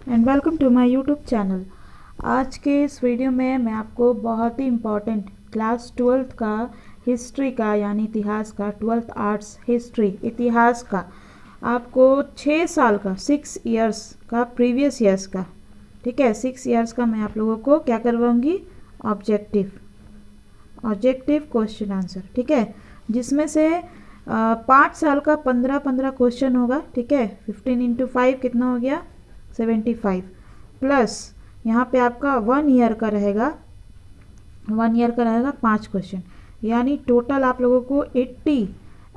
And welcome to my YouTube channel. आज के इस वीडियो में मैं आपको बहुत ही इम्पॉर्टेंट क्लास 12th का हिस्ट्री का यानी इतिहास का 12th आर्ट्स हिस्ट्री इतिहास का आपको 6 साल का 6 इयर्स का प्रीवियस ईयर्स का, ठीक है, 6 इयर्स का मैं आप लोगों को क्या करवाऊंगी, ऑब्जेक्टिव क्वेश्चन आंसर, ठीक है, जिसमें से 5 साल का 15 क्वेश्चन होगा, ठीक है। 15 इंटू 5 कितना हो गया, 75 प्लस यहाँ पे आपका 1 ईयर का रहेगा, 5 क्वेश्चन, यानी टोटल आप लोगों को 80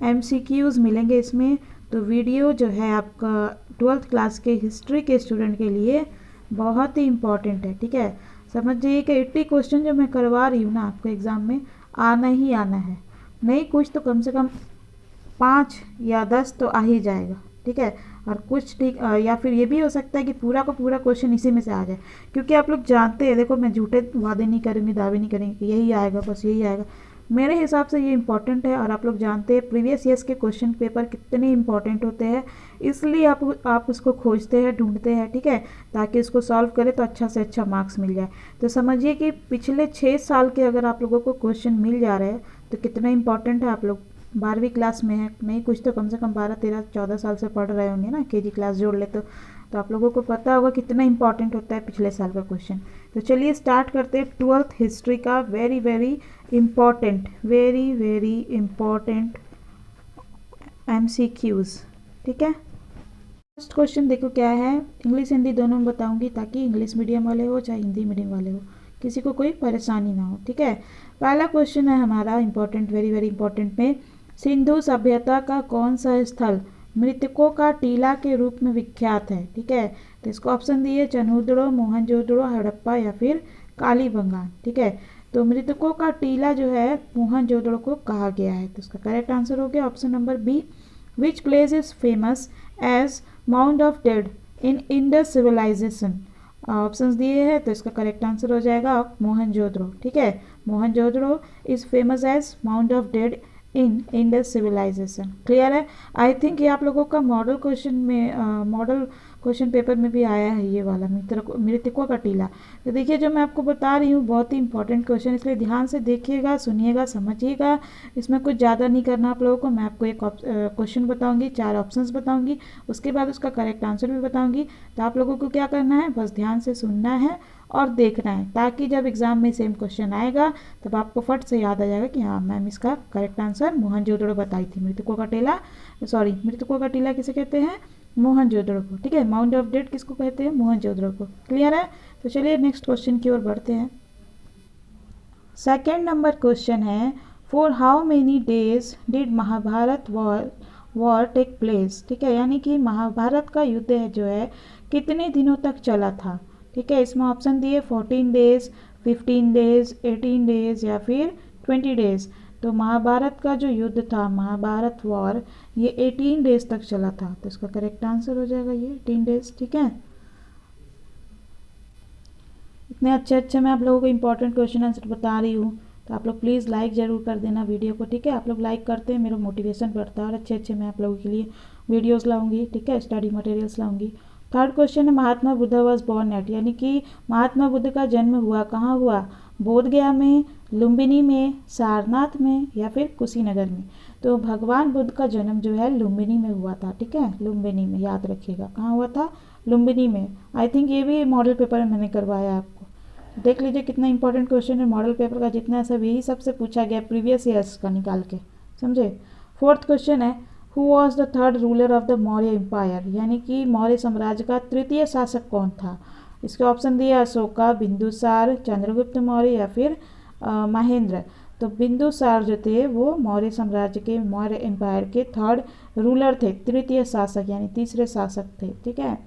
MCQs मिलेंगे इसमें। तो वीडियो जो है आपका 12th क्लास के हिस्ट्री के स्टूडेंट के लिए बहुत ही इम्पॉर्टेंट है, ठीक है। समझ जाइए कि 80 क्वेश्चन जो मैं करवा रही हूँ ना आपको एग्ज़ाम में आना ही आना है, नहीं कुछ तो कम से कम 5 या 10 तो आ ही जाएगा, ठीक है। और कुछ ठीक या फिर ये भी हो सकता है कि पूरा का पूरा क्वेश्चन इसी में से आ जाए, क्योंकि आप लोग जानते हैं, देखो मैं झूठे वादे नहीं करूँगी, दावे नहीं करेंगे कि यही आएगा, बस यही आएगा। मेरे हिसाब से ये इंपॉर्टेंट है और आप लोग जानते हैं प्रीवियस ईयर्स के क्वेश्चन पेपर कितने इंपॉर्टेंट होते हैं, इसलिए आप उसको खोजते हैं, ढूंढते हैं, ठीक है, ताकि उसको सॉल्व करें तो अच्छा से अच्छा मार्क्स मिल जाए। तो समझिए कि पिछले 6 साल के अगर आप लोगों को क्वेश्चन मिल जा रहे हैं तो कितना इंपॉर्टेंट है। आप लोग 12वीं क्लास में है, नहीं कुछ तो कम से कम 12, 13, 14 साल से पढ़ रहे होंगे ना, केजी क्लास जोड़ ले तो आप लोगों को पता होगा कितना इंपॉर्टेंट होता है पिछले साल का क्वेश्चन। तो चलिए स्टार्ट करते हैं 12th हिस्ट्री का वेरी वेरी इम्पॉर्टेंट MCQs, ठीक है। फर्स्ट क्वेश्चन देखो क्या है, इंग्लिश हिंदी दोनों में बताऊंगी ताकि इंग्लिश मीडियम वाले हो चाहे हिंदी मीडियम वाले हो किसी को कोई परेशानी ना हो, ठीक है। पहला क्वेश्चन है हमारा इम्पोर्टेंट, वेरी वेरी इंपॉर्टेंट में, सिंधु सभ्यता का कौन सा स्थल मृतकों का टीला के रूप में विख्यात है, ठीक है। तो इसको ऑप्शन दिए चनहुदड़ो, मोहनजोदड़ो, हड़प्पा या फिर कालीबंगान, ठीक है। तो मृतकों का टीला जो है मोहनजोदड़ो को कहा गया है, तो इसका करेक्ट आंसर हो गया option number B. Which place is famous as mount of dead in Indus civilisation, options दिए हैं, तो इसका करेक्ट आंसर हो जाएगा मोहनजोदड़ो, ठीक है। Mohenjodaro is famous as mount of dead in Indus civilisation, clear है। आई थिंक ये आप लोगों का मॉडल क्वेश्चन में मॉडल क्वेश्चन पेपर में भी आया है ये वाला मृतकों का टीला। तो देखिए जो मैं आपको बता रही हूँ बहुत ही इंपॉर्टेंट क्वेश्चन, इसलिए ध्यान से देखिएगा, सुनिएगा, समझिएगा। इसमें कुछ ज़्यादा नहीं करना आप लोगों को, मैं आपको एक क्वेश्चन बताऊंगी, 4 ऑप्शंस बताऊंगी, उसके बाद उसका करेक्ट आंसर भी बताऊंगी। तो आप लोगों को क्या करना है, बस ध्यान से सुनना है और देखना है, ताकि जब एग्जाम में सेम क्वेश्चन आएगा तब आपको फट से याद आ जाएगा कि हाँ मैम इसका करेक्ट आंसर मोहनजोदड़ो बताई थी। मृतकों का टीला किसे कहते हैं, मोहनजोदड़ो को, ठीक है। माउंट ऑफ डेड किसको कहते हैं, मोहनजोदड़ो को, क्लियर है। तो चलिए नेक्स्ट क्वेश्चन की ओर बढ़ते हैं। सेकेंड नंबर क्वेश्चन है, for how many days did Mahabharata war take place, ठीक है, यानी कि महाभारत का युद्ध है जो है कितने दिनों तक चला था, ठीक है। इसमें ऑप्शन दिए 14 डेज, 15 डेज, 18 डेज या फिर 20 डेज। तो महाभारत का जो युद्ध था, महाभारत वॉर, ये 18 डेज तक चला था, तो इसका करेक्ट आंसर हो जाएगा ये 18 डेज, ठीक है। इतने अच्छे अच्छे मैं आप लोगों को इंपॉर्टेंट क्वेश्चन आंसर बता रही हूँ, तो आप लोग प्लीज़ लाइक ज़रूर कर देना वीडियो को, ठीक है। आप लोग लाइक करते हैं मेरा मोटिवेशन बढ़ता है और अच्छे अच्छे मैं आप लोगों के लिए वीडियोस लाऊंगी, ठीक है, स्टडी मटेरियल्स लाऊंगी। थर्ड क्वेश्चन है, Mahatma Buddha was born eight, यानी कि महात्मा बुद्ध का जन्म हुआ कहाँ हुआ, बोधगया में, लुम्बिनी में, सारनाथ में या फिर कुशीनगर में। तो भगवान बुद्ध का जन्म जो है लुम्बिनी में हुआ था, ठीक है, लुम्बिनी में, याद रखिएगा कहाँ हुआ था, लुम्बिनी में। आई थिंक ये भी मॉडल पेपर में मैंने करवाया आपको, देख लीजिए कितना इंपॉर्टेंट क्वेश्चन है मॉडल पेपर का, जितना सब यही सबसे पूछा गया प्रीवियस ईयर्स का निकाल के, समझे। फोर्थ क्वेश्चन है, who was the third ruler of the Maurya empire, यानी कि मौर्य साम्राज्य का तृतीय शासक कौन था। इसके ऑप्शन दिए अशोका, बिंदुसार, चंद्रगुप्त मौर्य या फिर महेंद्र। तो बिंदुसार जो थे वो मौर्य साम्राज्य के, मौर्य एम्पायर के थर्ड रूलर थे, तृतीय शासक यानी तीसरे शासक थे, ठीक है।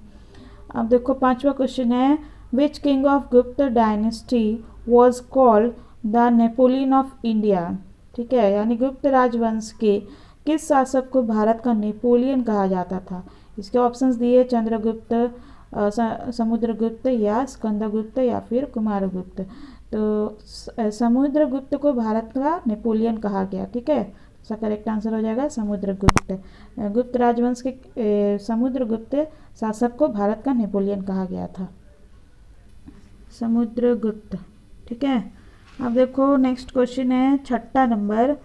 अब देखो पांचवा क्वेश्चन है, विच king of Gupta dynasty was called the Napoleon of India, ठीक है, यानी गुप्त राजवंश के किस शासक को भारत का नेपोलियन कहा जाता था। इसके ऑप्शंस दिए चंद्रगुप्त, समुद्रगुप्त या स्कंदगुप्त या फिर कुमारगुप्त। तो समुद्रगुप्त को भारत का नेपोलियन कहा गया, ठीक है, इसका करेक्ट आंसर हो जाएगा समुद्रगुप्त। गुप्त राजवंश के समुद्रगुप्त शासक को भारत का नेपोलियन कहा गया था, समुद्रगुप्त। ठीक है, अब देखो नेक्स्ट क्वेश्चन है 6 नंबर।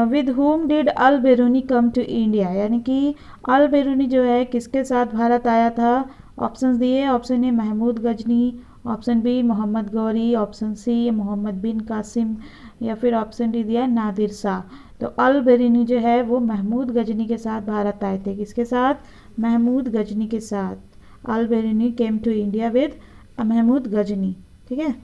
With whom did Al Beruni come to India, यानी कि अल बेरूनी जो है किसके साथ भारत आया था। ऑप्शंस दिए, option A Mahmud Ghazni, option B Mohammad Ghori, option C Mohammad bin Qasim, या फिर ऑप्शन डी दिया नादिर शाह। तो अल बेरूनी जो है वो महमूद गजनी के साथ भारत आए थे। किसके साथ? महमूद गजनी के साथ। Al Beruni came to India with Mahmud Ghazni. ठीक है,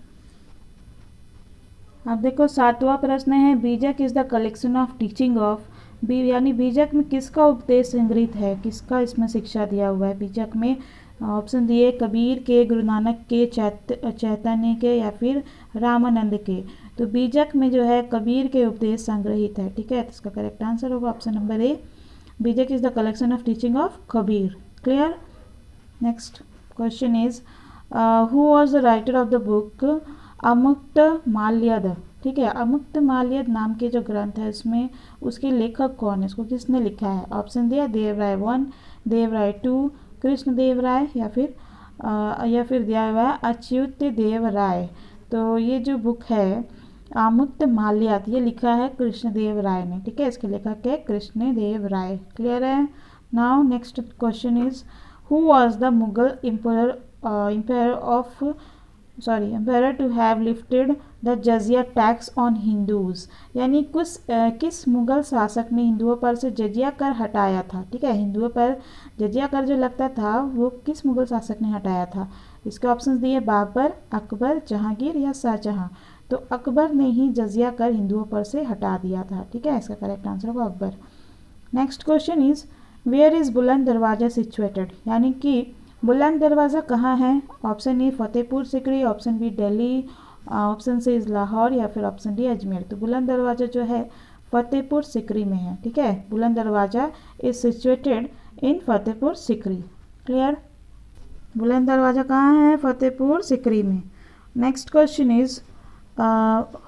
अब देखो 7वां प्रश्न है, Bijak is the collection of teaching of B, यानी बीजक में किसका उपदेश संग्रहित है, किसका इसमें शिक्षा दिया हुआ है बीजक में। ऑप्शन दिए कबीर के, गुरु नानक के, चैतन्य के, या फिर रामानंद के। तो बीजक में जो है कबीर के उपदेश संग्रहित है। ठीक है, तो इसका करेक्ट आंसर होगा option number A, Bijak is the collection of teaching of Kabir. Clear. Next question is who was the writer of the book Amukta Malyada. ठीक है, अमुक्त माल्यद नाम के जो ग्रंथ है उसमें उसके लेखक कौन है, इसको किसने लिखा है। ऑप्शन दिया देवराय 1, देवराय 2, कृष्ण देव राय, या फिर दिया हुआ है अच्युत देव राय। तो ये जो बुक है अमुक्त माल्यद ये लिखा है कृष्ण देव राय ने। ठीक है, इसके लेखक है कृष्ण देव राय। क्लियर है। Now next question is who was the Mughal empire to have lifted the jizya tax on Hindus, यानी किस मुगल शासक ने हिंदुओं पर से जजिया कर हटाया था। ठीक है, हिंदुओं पर जजिया कर जो लगता था वो किस मुगल शासक ने हटाया था। इसके ऑप्शंस दिए बाबर, अकबर, जहांगीर या शाहजहां। तो अकबर ने ही जजिया कर हिंदुओं पर से हटा दिया था। ठीक है, इसका करेक्ट आंसर होगा Akbar. Next question is where is Buland Darwaza situated, यानी कि बुलंद दरवाज़ा कहाँ है। Option A Fatehpur Sikri, option B Delhi, option C is Lahore, या फिर ऑप्शन डी अजमेर। तो बुलंद दरवाज़ा जो है फतेहपुर सिकरी में है। ठीक है, Buland Darwaza is situated in Fatehpur Sikri. Clear, Buland Darwaza कहाँ है, फतेहपुर सिकरी में। Next question is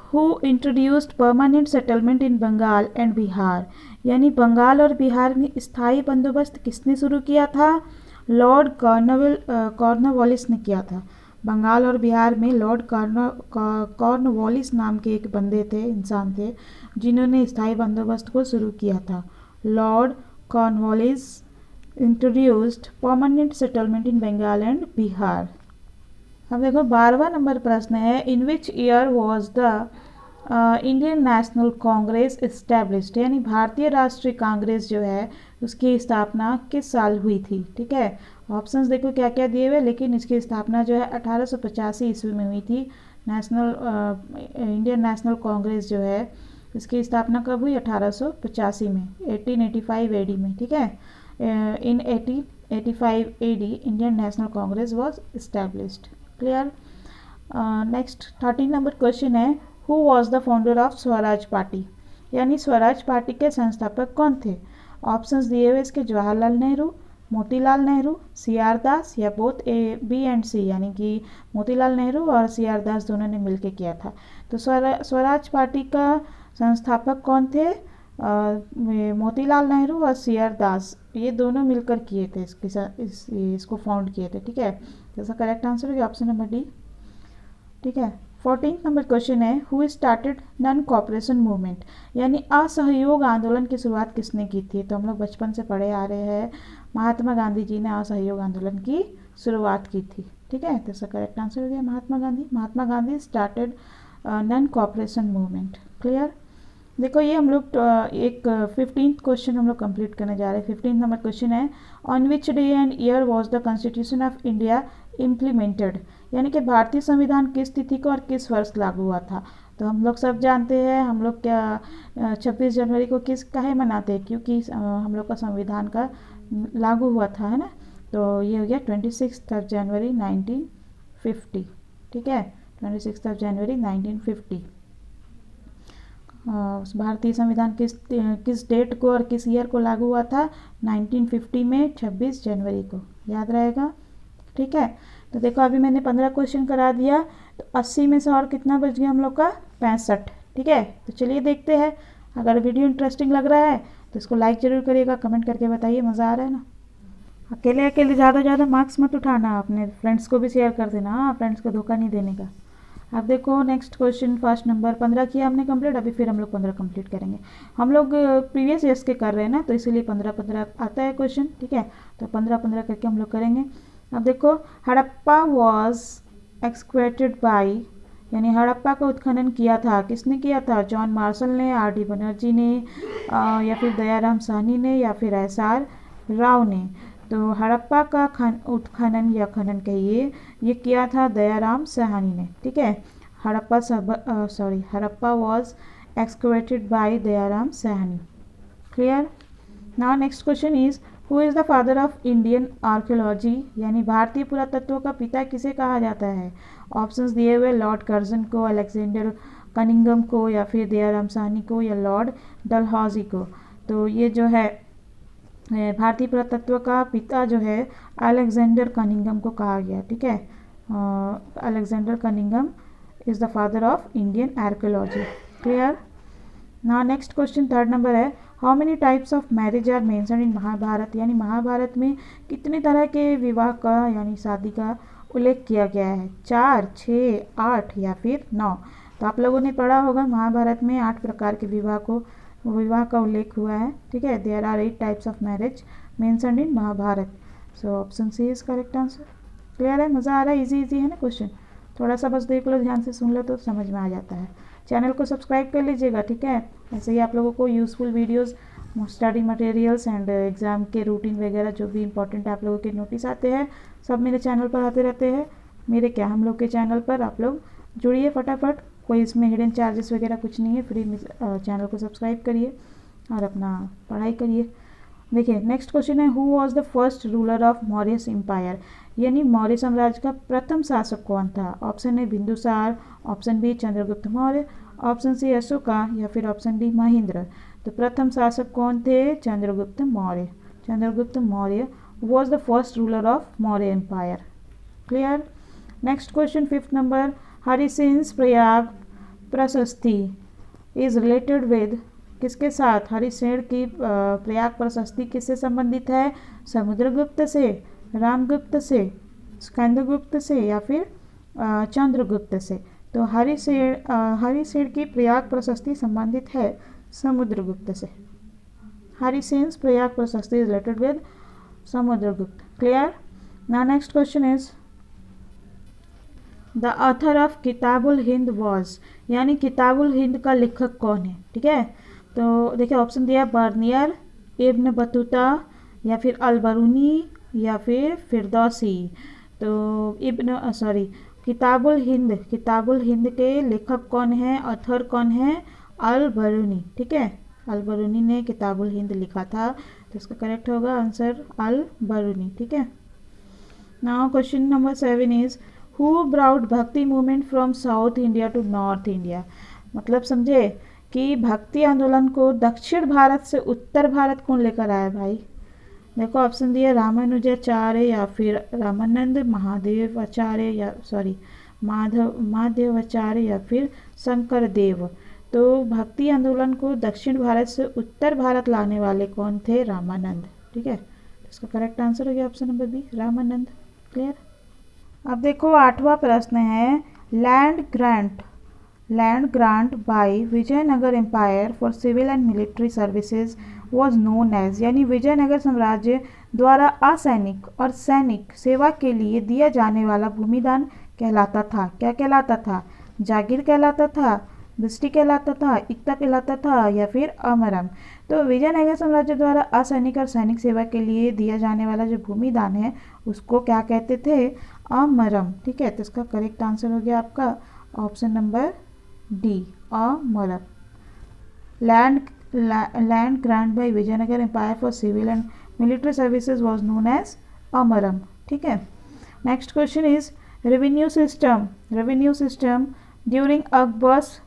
who introduced permanent settlement in Bengal and Bihar, यानी बंगाल और बिहार में स्थायी बंदोबस्त किसने शुरू किया था। लॉर्ड कॉर्नवालिस ने किया था। बंगाल और बिहार में लॉर्ड कॉर्नवालिस नाम के एक बंदे थे, इंसान थे, जिन्होंने स्थायी बंदोबस्त को शुरू किया था। Lord Cornwallis introduced permanent settlement in Bengal and Bihar. अब देखो 12वां नंबर प्रश्न है, in which year was the Indian National Congress established, यानी भारतीय राष्ट्रीय कांग्रेस जो है उसकी स्थापना किस साल हुई थी। ठीक है, ऑप्शंस देखो क्या क्या दिए हुए, लेकिन इसकी स्थापना जो है 1885 ईस्वी में हुई थी। इंडियन नेशनल कांग्रेस जो है इसकी स्थापना कब हुई, 1885 में, 1885 एडी में। ठीक है, in 1885 AD Indian National Congress was established. Clear. Next 13 number question है, who was the founder of Swaraj party, यानी स्वराज पार्टी के संस्थापक कौन थे। ऑप्शंस दिए हुए इसके जवाहरलाल नेहरू, मोतीलाल नेहरू, सी.आर. दास, या बोथ ए बी एंड सी, यानी कि मोतीलाल नेहरू और सी.आर. दास दोनों ने मिलकर किया था। तो स्वराज पार्टी का संस्थापक कौन थे, मोतीलाल नेहरू और सी.आर. दास, ये दोनों मिलकर किए थे, इसको फाउंड किए थे। ठीक है, तो इसका करेक्ट आंसर होगा ऑप्शन नंबर डी। ठीक है, 14 नंबर क्वेश्चन है, who started non cooperation movement, यानी असहयोग आंदोलन की शुरुआत किसने की थी। तो हम लोग बचपन से पढ़े आ रहे हैं, महात्मा गांधी जी ने असहयोग आंदोलन की शुरुआत की थी। ठीक है, तो इसका करेक्ट आंसर हो गया Mahatma Gandhi. Mahatma Gandhi started non cooperation movement. Clear. देखो ये हम लोग एक 15th क्वेश्चन हम लोग कंप्लीट करने जा रहे हैं। 15 नंबर क्वेश्चन है, on which day and year was the constitution of India implemented, यानी कि भारतीय संविधान किस तिथि को और किस वर्ष लागू हुआ था। तो हम लोग सब जानते हैं, हम लोग क्या 26 जनवरी को किस काहे मनाते हैं, क्योंकि हम लोग का संविधान का लागू हुआ था, है ना। तो ये हो गया 26 जनवरी 1950। ठीक है, 26 जनवरी 1950। भारतीय संविधान किस डेट को और किस ईयर को लागू हुआ था, 1950 में 26 जनवरी को, याद रहेगा। ठीक है, तो देखो अभी मैंने 15 क्वेश्चन करा दिया, तो 80 में से और कितना बच गया हम लोग का, 65। ठीक है, तो चलिए देखते हैं अगर वीडियो इंटरेस्टिंग लग रहा है तो इसको लाइक ज़रूर करिएगा, कमेंट करके बताइए मज़ा आ रहा है ना। अकेले अकेले ज़्यादा मार्क्स मत उठाना, अपने फ्रेंड्स को भी शेयर कर देना। हाँ, फ्रेंड्स को धोखा नहीं देने का। अब देखो नेक्स्ट क्वेश्चन, फर्स्ट नंबर 15 किया हमने कंप्लीट, अभी फिर हम लोग 15 कंप्लीट करेंगे। हम लोग प्रीवियस ईयर्स के कर रहे हैं ना, तो इसीलिए 15 आता है क्वेश्चन, ठीक है। तो 15 करके हम लोग करेंगे। अब देखो, हड़प्पा वॉज एक्सक्वेटेड बाई, यानी हड़प्पा का उत्खनन किया था, किसने किया था? जॉन मार्शल ने, आर.डी. बनर्जी ने, या फिर दयाराम साहनी ने, या फिर एस.आर. राव ने। तो हड़प्पा का उत्खनन या खनन कहिए, ये किया था दयाराम साहनी ने, ठीक है। Harappa was excavated by Dayaram Sahni. Clear. Now next question is, who is the father of Indian archaeology, यानी भारतीय पुरातत्व का पिता किसे कहा जाता है? ऑप्शंस दिए हुए, लॉर्ड कर्जन को, अलेक्जेंडर कनिंगम को, या फिर दयाराम साहनी को, या लॉर्ड डलहौजी को। तो ये जो है भारतीय पुरातत्व का पिता जो है अलेक्जेंडर कनिंगम को कहा गया, ठीक है। Alexander Cunningham is the father of Indian archaeology. Clear. Now next question, third number है, how many types of marriage are mentioned in Mahabharata, यानी महाभारत में कितने तरह के विवाह का यानी शादी का उल्लेख किया गया है? 4, 6, 8 या फिर 9। तो आप लोगों ने पढ़ा होगा महाभारत में 8 प्रकार के विवाह का उल्लेख हुआ है, ठीक है। There are 8 types of marriage mentioned in Mahabharata. So option C is correct answer. Clear है, मज़ा आ रहा है, इजी है ना क्वेश्चन। थोड़ा सा बस देख लो, ध्यान से सुन लो तो समझ में आ जाता है। चैनल को सब्सक्राइब कर लीजिएगा, ठीक है। ऐसे ही आप लोगों को useful videos, study materials and exam के रूटीन वगैरह जो भी इंपॉर्टेंट आप लोगों के नोटिस आते हैं, सब मेरे चैनल पर आते रहते हैं। हम लोग के चैनल पर आप लोग जुड़िए फटाफट, कोई इसमें हिडन चार्जेस वगैरह कुछ नहीं है, फ्री में चैनल को सब्सक्राइब करिए और अपना पढ़ाई करिए। देखिए नेक्स्ट क्वेश्चन है, who was the first ruler of Maurya empire, यानी मौर्य साम्राज्य का प्रथम शासक कौन था? Option A Bindusara, option B Chandragupta Maurya, option C Ashoka, या फिर ऑप्शन डी महेंद्र। तो प्रथम शासक कौन थे? Chandragupta Maurya. Chandragupta Maurya was the first ruler of Maurya empire. Clear. Next question, fifth number, Harisena's Prayag Prashasti is related with, किसके साथ? हरिसेन की प्रयाग प्रशस्ति किससे संबंधित है? समुद्रगुप्त से, रामगुप्त से, स्कंदगुप्त से, या फिर चंद्रगुप्त से। तो हरिसेन की प्रयाग प्रशस्ति संबंधित है समुद्रगुप्त से। Harisena's Prayag Prashasti is related with Samudragupta. Clear. Now next question is, the author of Kitabul Hind was, यानी किताबुल हिंद का लेखक कौन है? ठीक है। तो देखिए ऑप्शन दिया, बर्नियर, इब्न बतूता, या फिर अलबरूनी, या फिर फिरदौसी। तो किताबुल हिंद के लेखक कौन है? ऑथर कौन है? अलबरूनी, ठीक है। अलबरूनी ने किताबुल हिंद लिखा था, तो इसका करेक्ट होगा आंसर अलबरूनी, ठीक है। Now question number 7 is, who brought bhakti movement from south India to north India, मतलब समझे कि भक्ति आंदोलन को दक्षिण भारत से उत्तर भारत कौन लेकर आया भाई? देखो ऑप्शन दिए, रामानुजाचार्य, या फिर रामानंद माधवाचार्य, या फिर शंकर देव। तो भक्ति आंदोलन को दक्षिण भारत से उत्तर भारत लाने वाले कौन थे? रामानंद, ठीक है। इसका करेक्ट आंसर हो गया option number B, Ramanand. Clear. अब देखो 8वां प्रश्न है, land grant by Vijayanagara empire for civil and military services was known as, यानी विजयनगर साम्राज्य द्वारा असैनिक और सैनिक सेवा के लिए दिया जाने वाला भूमिदान कहलाता था। क्या कहलाता था? जागीर कहलाता था, दृष्टि कहलाता था, इक्ता कहलाता था, या फिर अमरम। तो विजयनगर साम्राज्य द्वारा असैनिक और सैनिक सेवा के लिए दिया जाने वाला जो भूमिदान है उसको क्या कहते थे? अमरम, ठीक है। तो इसका करेक्ट आंसर हो गया आपका option number D, Amaram. Land grant by Vijayanagara empire for civil and military services was known as Amaram, ठीक है। Next question is, revenue system during Akbar's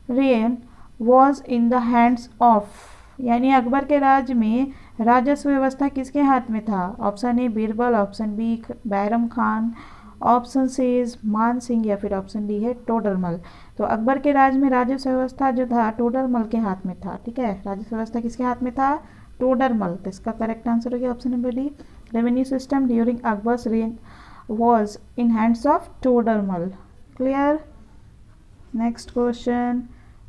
reign was in the hands of, यानी अकबर के राज में राजस्व व्यवस्था किसके हाथ में था? Option A Birbal, option B Bairam Khan, option C is Man Singh या फिर ऑप्शन डी है टोडरमल। तो अकबर के राज में राजस्व व्यवस्था जो था टोडरमल के हाथ में था, ठीक है, राजस्व व्यवस्था किसके हाथ में था, टोडरमल। तो इसका करेक्ट आंसर हो गया option number D. Revenue system during Akbar's rain was in hands of Todermal. Clear? Next question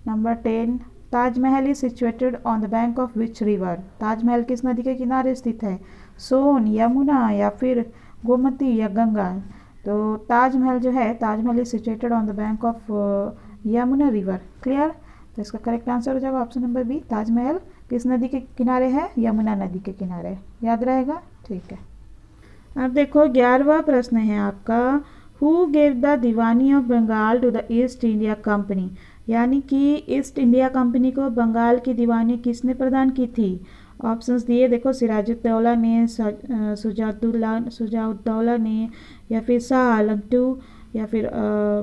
number 10. Taj Mahal is situated on the bank of which river? Taj Mahal किस नदी के किनारे स्थित है, सोन, यमुना या फिर गोमती या गंगा। तो ताजमहल जो है, Taj Mahal is situated on the bank of Yamuna river. Clear? तो इसका करेक्ट आंसर हो जाएगा ऑप्शन नंबर बी। ताजमहल किस नदी के किनारे है, यमुना नदी के किनारे। याद रहेगा, ठीक है। अब देखो 11वां प्रश्न है आपका, who gave the Diwani of Bengal to the East India Company? यानी कि ईस्ट इंडिया कंपनी को बंगाल की दीवानी किसने प्रदान की थी? ऑप्शंस दिए देखो, सिराजुद्दौला ने, सुजाउद्दौला ने, या फिर शाह आलम टू, या फिर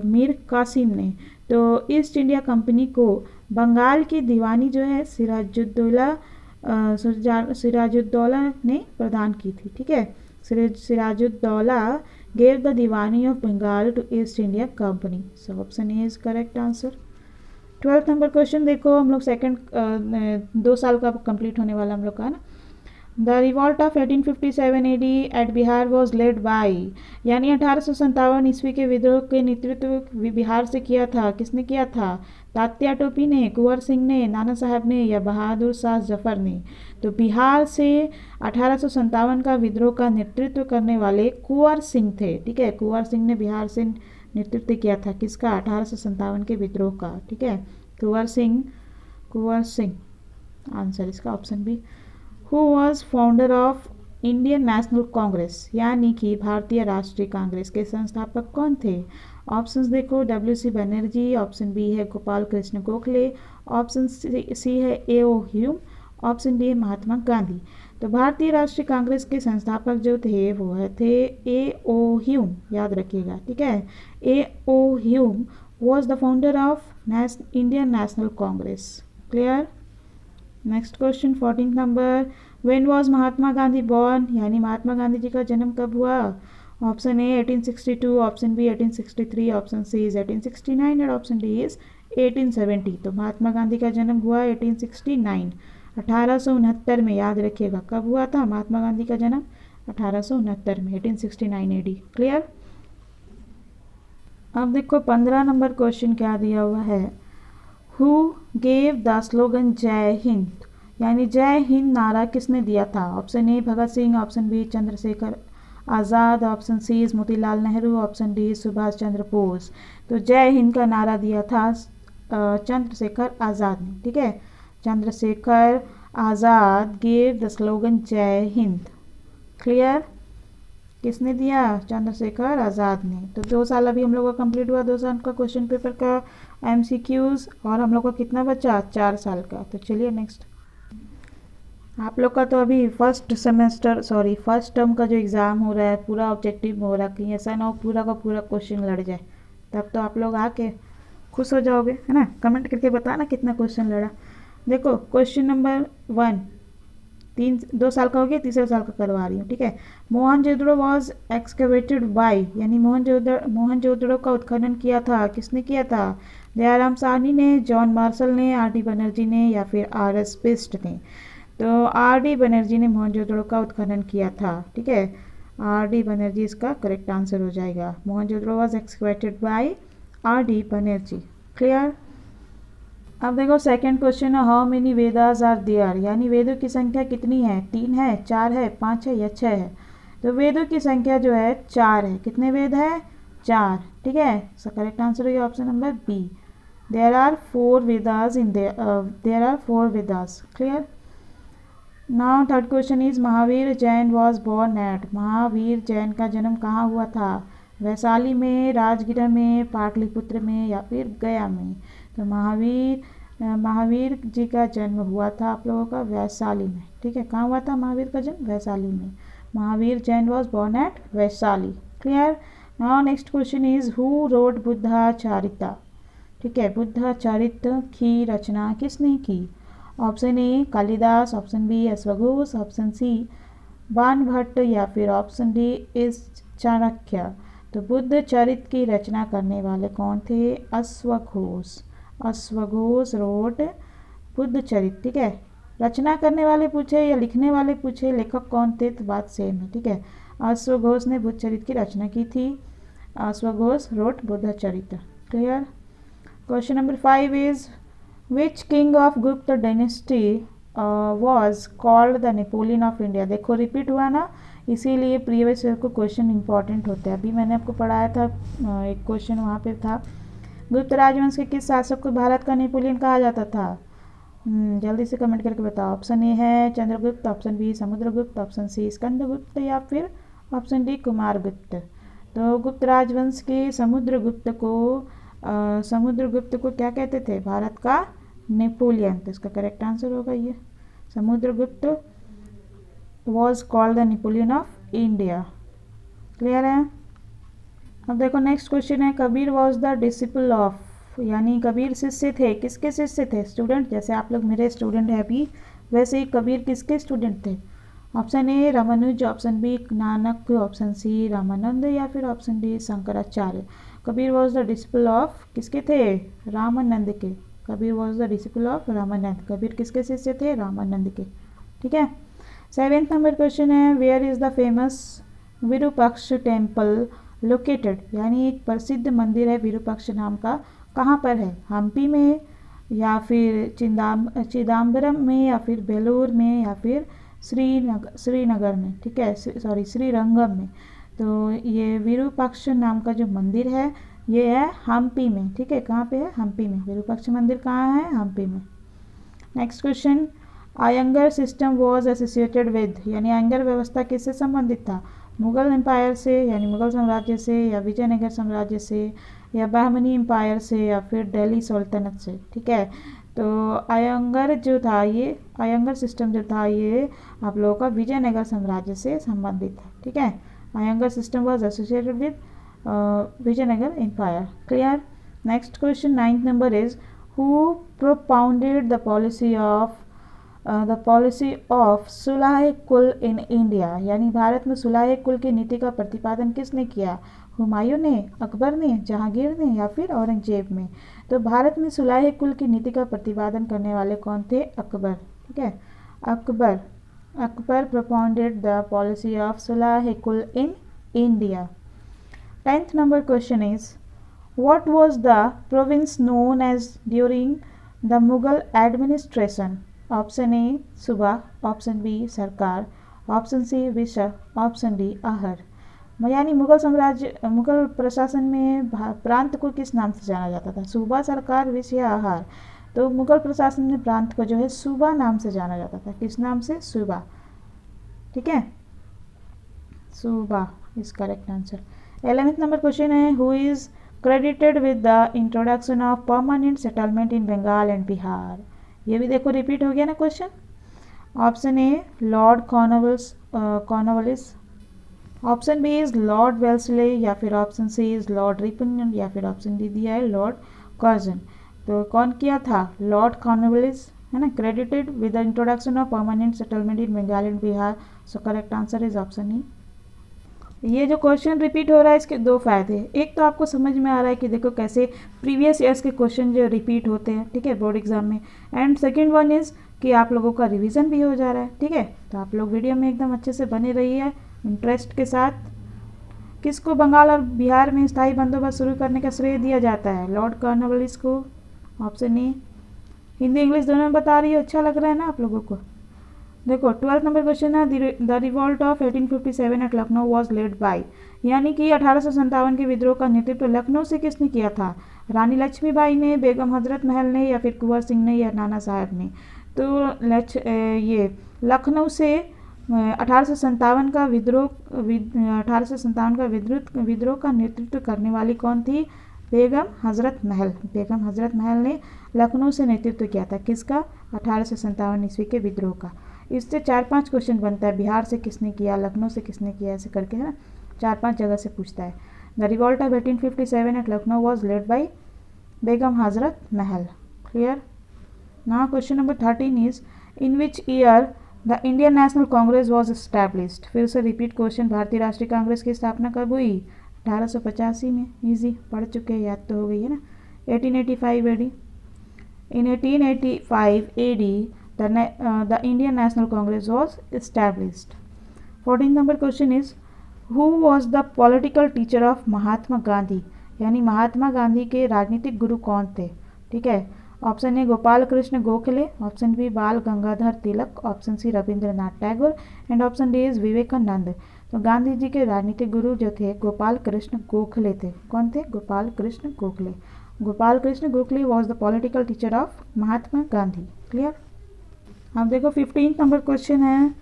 मीर कासिम ने। तो ईस्ट इंडिया कंपनी को बंगाल की दीवानी जो है सिराजुद्दौला ने प्रदान की थी, ठीक है। Sirajuddaula gave the Diwani of Bengal to East India Company. So option A is correct answer. 12th number question देखो, हम लोग सेकंड 2 साल का कंप्लीट होने वाला हम लोग का ना। The revolt of 1857 AD at Bihar was led by, यानी 1857 ईस्वी के विद्रोह के नेतृत्व बिहार से किया था, किसने किया था? तात्या टोपी ने, कुंवर सिंह ने, नाना साहब ने या बहादुर शाह जफर ने। तो बिहार से 1857 का विद्रोह का नेतृत्व करने वाले कुंवर सिंह थे, ठीक है। कुंवर सिंह ने बिहार से नेतृत्व किया था किसका? 1857 के विद्रोह का, ठीक है। कुंवर सिंह आंसर इसका option B. Who was founder of Indian National Congress, यानी कि भारतीय राष्ट्रीय कांग्रेस के संस्थापक कौन थे? ऑप्शंस देखो, WC बनर्जी, ऑप्शन बी है गोपाल कृष्ण गोखले, ऑप्शन सी है A.O. ह्यूम, ऑप्शन डी है महात्मा गांधी। तो भारतीय राष्ट्रीय कांग्रेस के संस्थापक जो थे वो थे A.O. ह्यूम, याद रखिएगा, ठीक है। A.O. Hume was the founder of Indian National Congress. Clear? Next question 14 number, when was Mahatma Gandhi born, यानी महात्मा गांधी जी का जन्म कब हुआ? Option A 1862, option B 1863, option C is 1869 और ऑप्शन डी इज 1870। तो महात्मा गांधी का जन्म हुआ 1869, 1869 में। याद रखिएगा कब हुआ था महात्मा गांधी का जन्म? 1869 में, 1869 AD। क्लियर? अब देखो 15 नंबर क्वेश्चन क्या दिया हुआ है, हु गेव द स्लोगन जय हिंद, यानी जय हिंद नारा किसने दिया था? Option A Bhagat Singh, option B Chandrashekhar Azad, option C is Motilal Nehru, option D Subhash Chandra Bose. तो जय हिंद का नारा दिया था चंद्रशेखर आज़ाद ने, ठीक है। Chandrashekhar Azad gave the slogan जय हिंद। क्लियर? किसने दिया? चंद्रशेखर आज़ाद ने। तो 2 साल अभी हम लोग का कंप्लीट हुआ, 2 साल का क्वेश्चन पेपर का MCQs, और हम लोग का कितना बचा? 4 साल का। तो चलिए नेक्स्ट, आप लोग का तो अभी फर्स्ट टर्म का जो एग्ज़ाम हो रहा है पूरा ऑब्जेक्टिव हो रहा है, कहीं ऐसा ना हो पूरा का पूरा क्वेश्चन लड़ जाए, तब तो आप लोग आके खुश हो जाओगे, है ना। कमेंट करके बताना कितना क्वेश्चन लड़ा। देखो क्वेश्चन नंबर 1, 2 साल का हो गया, तीसरे साल का करवा रही हूँ, ठीक है। मोहनजोदड़ो वॉज एक्सकेवेटेड बाय, यानी मोहनजोदड़ो का उत्खनन किया था, किसने किया था? दयाराम साहनी ने, जॉन मार्शल ने, R.D. बनर्जी ने या फिर R.S. बिस्ट ने। तो R.D. बनर्जी ने मोहनजोदड़ो का उत्खनन किया था, ठीक है। R.D. बनर्जी इसका करेक्ट आंसर हो जाएगा। Mohenjodaro was excavated by R.D. Banerjee. Clear? अब देखो सेकंड क्वेश्चन है, how many Vedas are there, यानी वेदों की संख्या कितनी है? 3 है, 4 है, 5 है या 6 है? तो वेदों की संख्या जो है 4 है। कितने वेद है? 4, ठीक है। सो करेक्ट आंसर होगा option number B. There are 4 Vedas in there are 4 Vedas. Clear? Now third question is Mahavir Jain was born at, Mahavir Jain का जन्म कहाँ हुआ था? वैशाली में, राजगीर में, पाटलिपुत्र में या फिर गया में? तो महावीर जी का जन्म हुआ था आप लोगों का वैशाली में, ठीक है। कहाँ हुआ था महावीर का जन्म? वैशाली में। Mahavir Jain was born at Vaishali. Clear? Now next question is who wrote Buddha Charita, ठीक है। बुद्धा चरित की रचना किसने की? Option A Kalidas, option B अश्वघोष, ऑप्शन सी बाणभट्ट या फिर ऑप्शन डी इज चाणक्य। तो बुद्ध चरित्र की रचना करने वाले कौन थे? अश्वघोष। अश्वघोष रोट बुद्ध चरित्र, ठीक है। रचना करने वाले पूछे या लिखने वाले पूछे, लेखक कौन थे, तो बात सेम है, ठीक है। अश्वघोष ने बुद्ध चरित्र की रचना की थी। अश्वघोष wrote Buddha Charitra. Clear. Question number 5 is which king of Gupta dynasty was called the Napoleon of India. देखो रिपीट हुआ ना, इसीलिए प्रीवियस ईयर को क्वेश्चन इंपॉर्टेंट होते हैं। अभी मैंने आपको पढ़ाया था, एक क्वेश्चन वहाँ पे था, गुप्त राजवंश के किस शासक को भारत का नेपोलियन कहा जाता था? जल्दी से कमेंट करके बताओ। ऑप्शन ए है Chandragupta, option B Samudragupta, option C Skandagupta, या फिर ऑप्शन डी कुमारगुप्त। तो गुप्त राजवंश के समुद्रगुप्त को क्या कहते थे? भारत का नेपोलियन। तो इसका करेक्ट आंसर होगा ये, Samudragupta was called the Napoleon of India. Clear है। अब देखो नेक्स्ट क्वेश्चन है, Kabir was the disciple of, यानी कबीर शिष्य थे, किसके शिष्य थे? स्टूडेंट, जैसे आप लोग मेरे स्टूडेंट हैं अभी, वैसे ही कबीर किसके स्टूडेंट थे? Option A Ramanuja, option B Nanak, option C Ramanand, या फिर option D Shankaracharya. Kabir was the disciple of किसके थे? रामानंद के। Kabir was the disciple of Ramanand. Kabir किसके शिष्य थे? रामानंद के, ठीक है। 7th नंबर क्वेश्चन है, where is the famous Virupaksha temple located, यानी एक प्रसिद्ध मंदिर है विरूपाक्ष नाम का, कहाँ पर है? हम्पी में, या फिर चिदम्बरम में, या फिर बेलूर में, या फिर श्रीनगर में, ठीक है, सॉरी श्रीरंगम में। तो ये विरूपाक्ष नाम का जो मंदिर है ये है हम्पी में, ठीक है। कहाँ पे है? हम्पी में। विरूपाक्ष मंदिर कहाँ है? हम्पी में। Next question, Ayangar system was associated with, यानी आयंगर व्यवस्था किससे संबंधित था? मुगल एम्पायर से, यानी मुगल साम्राज्य से, या विजयनगर साम्राज्य से, या बहमनी एम्पायर से, या फिर दिल्ली सल्तनत से, ठीक है। तो आयंगर जो था, ये आयंगर सिस्टम जो था ये आप लोगों का विजयनगर साम्राज्य से संबंधित है, ठीक है। Ayangar system was associated with Vijayanagar empire. Clear. Next question 9th number is who propounded the policy of sulah kul in India, यानी भारत में सुलह कुल की नीति का प्रतिपादन किसने किया? हुमायूं ने, अकबर ने, जहांगीर ने, या फिर औरंगजेब ने। तो भारत में सुलह कुल की नीति का प्रतिपादन करने वाले कौन थे? अकबर, ठीक है। Akbar propounded the policy of sulah kul in India. 10th number question is what was the province known as during the Mughal administration? Option A सूबा, ऑप्शन बी सरकार, ऑप्शन सी विशा, ऑप्शन डी आहर। यानी मुगल प्रशासन में प्रांत को किस नाम से जाना जाता था? सूबा, सरकार, विश या आहार। तो मुगल प्रशासन में प्रांत को जो है सूबा नाम से जाना जाता था। किस नाम से? सूबा, ठीक है, suba is correct answer. 11th number question है who is credited with the introduction of permanent settlement in Bengal and Bihar. ये भी देखो रिपीट हो गया ना question. Option A Lord Cornwallis, option B is Lord Wellesley, या फिर option C is Lord Ripon, या फिर ऑप्शन डी दिया है लॉर्ड कर्जन। तो कौन किया था? लॉर्ड कॉर्नवालिस, है ना, credited with the introduction of permanent settlement in Bengal and Bihar. So correct answer is option E. ये जो क्वेश्चन रिपीट हो रहा है इसके दो फायदे, एक तो आपको समझ में आ रहा है कि देखो कैसे प्रीवियस ईयर्स के क्वेश्चन जो रिपीट होते हैं, ठीक है, बोर्ड एग्जाम में। एंड सेकंड वन इज़ कि आप लोगों का रिवीजन भी हो जा रहा है, ठीक है। तो आप लोग वीडियो में एकदम अच्छे से बने रहिए इंटरेस्ट के साथ। किसको बंगाल और बिहार में स्थायी बंदोबस्त शुरू करने का श्रेय दिया जाता है? लॉर्ड कॉर्नवालिस को। Option A. हिंदी इंग्लिश दोनों में बता रही हो, अच्छा लग रहा है ना आप लोगों को? देखो 12th नंबर क्वेश्चन है the revolt of 1857 at Lucknow was led by, यानी कि 1857 के विद्रोह का नेतृत्व लखनऊ से किसने किया था? रानी लक्ष्मीबाई ने, बेगम हजरत महल ने, या फिर कुंवर सिंह ने, या नाना साहब ने। तो ये लखनऊ से 1857 का विद्रोह का नेतृत्व करने वाली कौन थी? बेगम हजरत महल। बेगम हजरत महल ने लखनऊ से नेतृत्व किया था किसका? 1857 ईस्वी के विद्रोह का। इससे 4-5 क्वेश्चन बनता है, बिहार से किसने किया, लखनऊ से किसने किया, ऐसे करके, है ना, 4-5 जगह से पूछता है। The revolt of 1857 at Lucknow was led by Begum Hazrat Mahal. Clear. Now question number 13 is in which year the Indian National Congress was established. फिर से रिपीट क्वेश्चन, भारतीय राष्ट्रीय कांग्रेस की स्थापना कब हुई? 1885 में, इजी पढ़ चुके हैं, याद तो हो गई है ना। 1885 AD, in 1885 AD the Indian National Congress was established. 14 number question is who was the political teacher of महात्मा गांधी, यानी महात्मा गांधी के राजनीतिक गुरु कौन थे, ठीक है। Option A Gopal Krishna Gokhale, option B Bal Gangadhar Tilak, option C Rabindranath Tagore and option D is Vivekananda. तो गांधी जी के राजनीतिक गुरु जो थे गोपाल कृष्ण गोखले थे। कौन थे? Gopal Krishna Gokhale. Gopal Krishna Gokhale was the political teacher of Mahatma Gandhi. Clear. अब देखो 15 नंबर क्वेश्चन है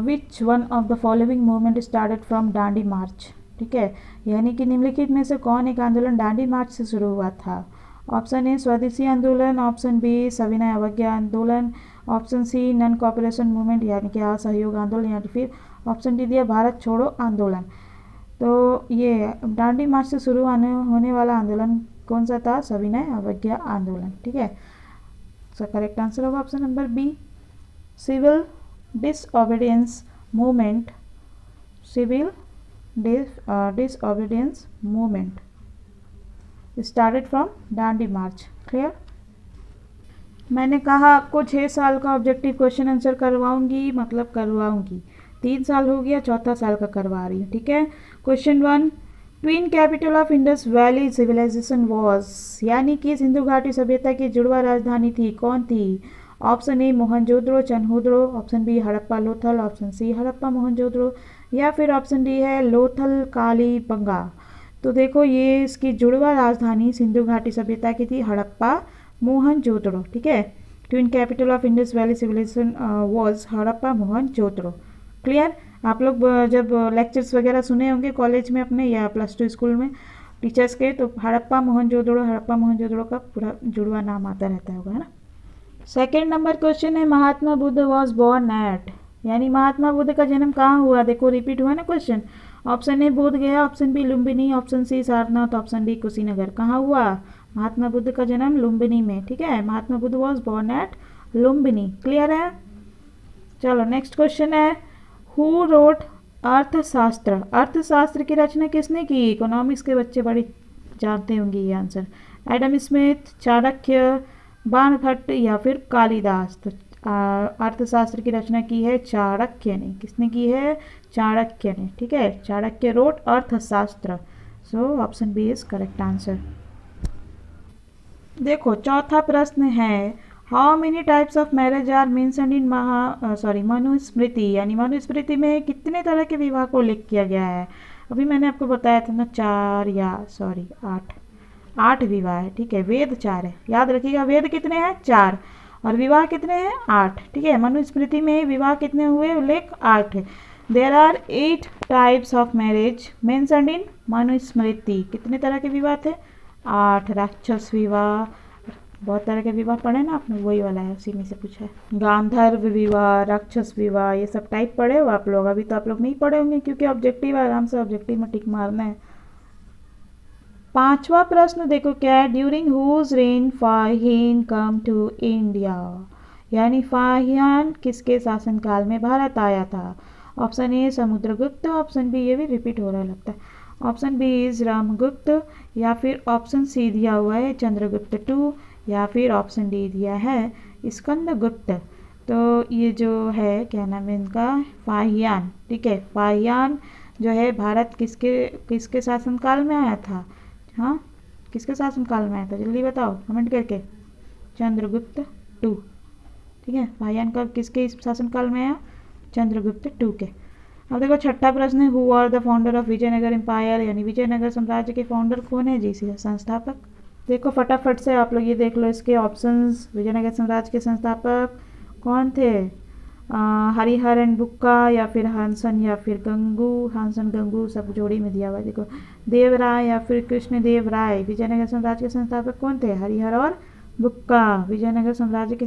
which one of the following movement started from Dandi march, ठीक है। यानी कि निम्नलिखित में से कौन एक आंदोलन डांडी मार्च से शुरू हुआ था। ऑप्शन ए स्वदेशी आंदोलन, ऑप्शन बी सविनय अवज्ञा आंदोलन, option C non cooperation movement यानी कि असहयोग आंदोलन, या फिर ऑप्शन डी दिया भारत छोड़ो आंदोलन। तो ये डांडी मार्च से शुरू होने वाला आंदोलन कौन सा था? सविनय अवज्ञा आंदोलन, ठीक है। सो करेक्ट आंसर होगा option number B, civil disobedience movement. Civil disobedience movement started from Dandi march. Clear. मैंने कहा आपको 6 साल का ऑब्जेक्टिव क्वेश्चन आंसर करवाऊंगी, मतलब करवाऊंगी। 3 साल हो गया, चौथा साल का करवा रही हूँ, ठीक है। Question 1, twin capital of Indus valley civilisation was, यानी कि सिंधु घाटी सभ्यता की जुड़वा राजधानी थी, कौन थी? Option A Mohenjodaro Chanhudaro, option B Harappa Lothal, option C Harappa Mohenjodaro, या फिर ऑप्शन डी है लोथल कालीबंगा। तो देखो ये इसकी जुड़वा राजधानी सिंधु घाटी सभ्यता की थी हड़प्पा मोहनजोदड़ो, ठीक है। Twin capital of Indus valley civilisation was Harappa Mohenjodaro. Clear. आप लोग जब लेक्चर्स वगैरह सुने होंगे कॉलेज में अपने या +2 स्कूल में टीचर्स के, तो हड़प्पा मोहनजोदड़ो का पूरा जुड़वा नाम आता रहता होगा, है ना। सेकेंड नंबर क्वेश्चन है Mahatma Buddha was born eight, यानी महात्मा बुद्ध का जन्म कहाँ हुआ? देखो रिपीट हुआ ना question. Option A Bodh Gaya, option B Lumbini, option C Sarnath, option D Kushinagar. कहाँ हुआ महात्मा बुद्ध का जन्म? लुम्बिनी में, ठीक है। Mahatma Buddha was born at Lumbini. Clear है। चलो नेक्स्ट क्वेश्चन है हु रोट अर्थशास्त्र, अर्थशास्त्र की रचना किसने की? इकोनॉमिक्स के बच्चे बड़ी जानते होंगे ये answer. Adam Smith, Chanakya, Banabhatta या फिर कालिदास। तो अर्थशास्त्र की रचना की है चाणक्य ने। किसने की है? चाणक्य ने, ठीक है। Chanakya wrote Arthashastra. So option B is correct answer. देखो चौथा प्रश्न है how many types of marriage are mentioned in Manusmriti, यानी मनुस्मृति में कितने तरह के विवाह को उल्लेख किया गया है। अभी मैंने आपको बताया था ना 8 विवाह है, ठीक है। वेद 4 है, याद रखिएगा। वेद कितने हैं? 4, और विवाह कितने हैं? 8, ठीक है। मनुस्मृति में विवाह कितने हुए उल्लेख? 8 है। There are 8 types of marriage mentioned in Manusmriti. कितने तरह के विवाह थे? 8। राक्षस विवाह, बहुत तरह के विवाह पढ़े ना आपने, वही वाला है, उसी में से पूछा है। गांधर्व विवाह, राक्षस विवाह, ये सब टाइप पढ़े हो आप लोग? अभी तो आप लोग नहीं पढ़े होंगे क्योंकि ऑब्जेक्टिव आराम से ऑब्जेक्टिव में टिक मारना है। 5वां प्रश्न देखो क्या है, during whose reign Fahien come to India, यानी फाहियान किसके शासनकाल में भारत आया था। Option A Samudragupta, option B, ये भी रिपीट हो रहा है लगता है, ऑप्शन बी इज रामगुप्त, या फिर ऑप्शन सी दिया हुआ है चंद्रगुप्त 2, या फिर ऑप्शन डी दिया है स्कंदगुप्त। तो ये जो है क्या नाम है इनका? फाहियान, ठीक है। फाहियान जो है भारत किसके शासनकाल में आया था? हाँ, किसके शासनकाल में आया था? जल्दी बताओ कमेंट करके। चंद्रगुप्त 2, ठीक है। फाहियान कब किसके शासनकाल में आया? चंद्रगुप्त 2 के। अब देखो छठा प्रश्न है who are the founder of Vijayanagar empire, यानी विजयनगर साम्राज्य के फाउंडर कौन है जी? संस्थापक। देखो फटाफट से आप लोग ये देख लो इसके ऑप्शंस। विजयनगर साम्राज्य के संस्थापक कौन थे? हरिहर एंड बुक्का, या फिर हांसन, या फिर गंगू। हांसन गंगू सब जोड़ी में दिया हुआ है। देखो देवराय या फिर कृष्णदेव राय। विजयनगर साम्राज्य के संस्थापक कौन थे? हरिहर और बुक्का। विजयनगर साम्राज्य के